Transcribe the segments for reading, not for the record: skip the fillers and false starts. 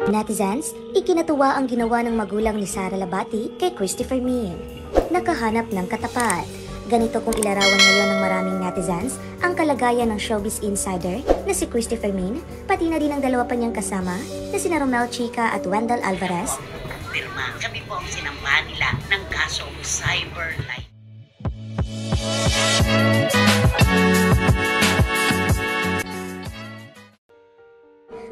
Netizens, ikinatuwa ang ginawa ng magulang ni Sara Labati kay Christy Fermin. Nakahanap ng katapat. Ganito kung ilarawan ngayon ng maraming netizens ang kalagayan ng showbiz insider na si Christy Fermin, pati na rin ang dalawa pa niyang kasama na sina Romel Chica at Wendell Alvarez. Pirma, kami po ang sinambahan nila ng kasong cyber libel.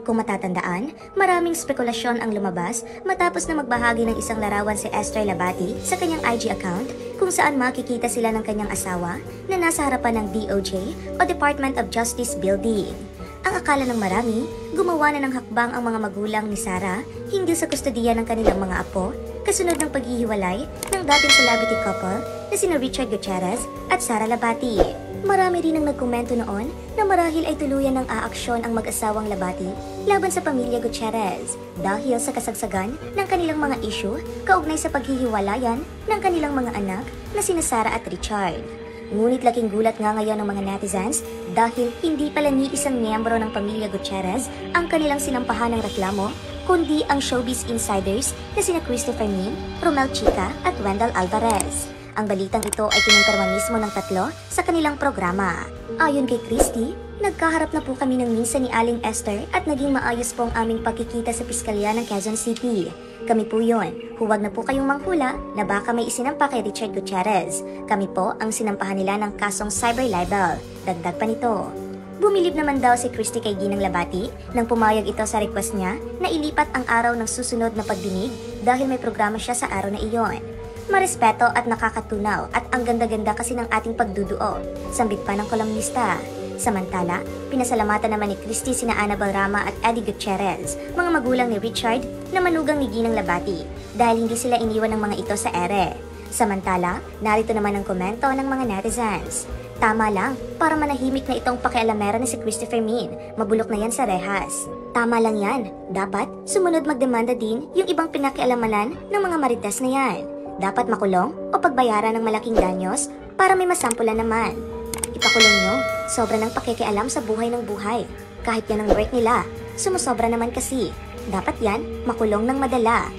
Kung matatandaan, maraming spekulasyon ang lumabas matapos na magbahagi ng isang larawan si Esther Labati sa kanyang IG account kung saan makikita sila ng kanyang asawa na nasa harapan ng DOJ o Department of Justice Building. Ang akala ng marami, gumawa na ng hakbang ang mga magulang ni Sara hinggil sa kustodiya ng kanilang mga apo kasunod ng paghihiwalay ng dating celebrity couple na sina Richard Gutierrez at Sara Labati. Marami rin ang nagkomento noon na marahil ay tuluyan ng aaksyon ang mag-asawang Labati laban sa pamilya Gutierrez dahil sa kasagsagan ng kanilang mga issue kaugnay sa paghihiwalayan ng kanilang mga anak na sina Sara at Richard. Ngunit laking gulat nga ngayon ng mga netizens dahil hindi pala ni isang miyembro ng pamilya Gutierrez ang kanilang sinampahan ng reklamo, kundi ang showbiz insiders na sina Christy Fermin, Romel Chica at Wendell Alvarez. Ang balitang ito ay kinumpirma mismo ng tatlo sa kanilang programa. Ayon kay Christy, nagkaharap na po kami ng minsan ni Aling Esther at naging maayos po ang aming pagkikita sa Piskalya ng Quezon City. Kami po yon. Huwag na po kayong manghula na baka may isinampa kay Richard Gutierrez. Kami po ang sinampahan nila ng kasong cyber libel. Dagdag pa nito. Bumilib naman daw si Christy kay Ginang Labati nang pumayag ito sa request niya na ilipat ang araw ng susunod na pagdinig dahil may programa siya sa araw na iyon. Marespeto at nakakatunaw at ang ganda-ganda kasi ng ating pagduduo, sambit pa ng kolumnista. Samantala, pinasalamatan naman ni Christy sina Annabel Rama at Eddie Gutierrez, mga magulang ni Richard na manugang ni Ginang Labati, dahil hindi sila iniwan ng mga ito sa ere. Samantala, narito naman ang komento ng mga netizens. Tama lang, para manahimik na itong pakialamera ni si Christy Fermin, mabulok na yan sa rehas. Tama lang yan, dapat sumunod magdemanda din yung ibang pinakialamanan ng mga marites na yan. Dapat makulong o pagbayaran ng malaking danyos para may masampulan naman. Ipakulong nyo, sobra ng pakikialam sa buhay ng buhay. Kahit yan ang work nila, sumusobra naman kasi. Dapat yan, makulong ng madala.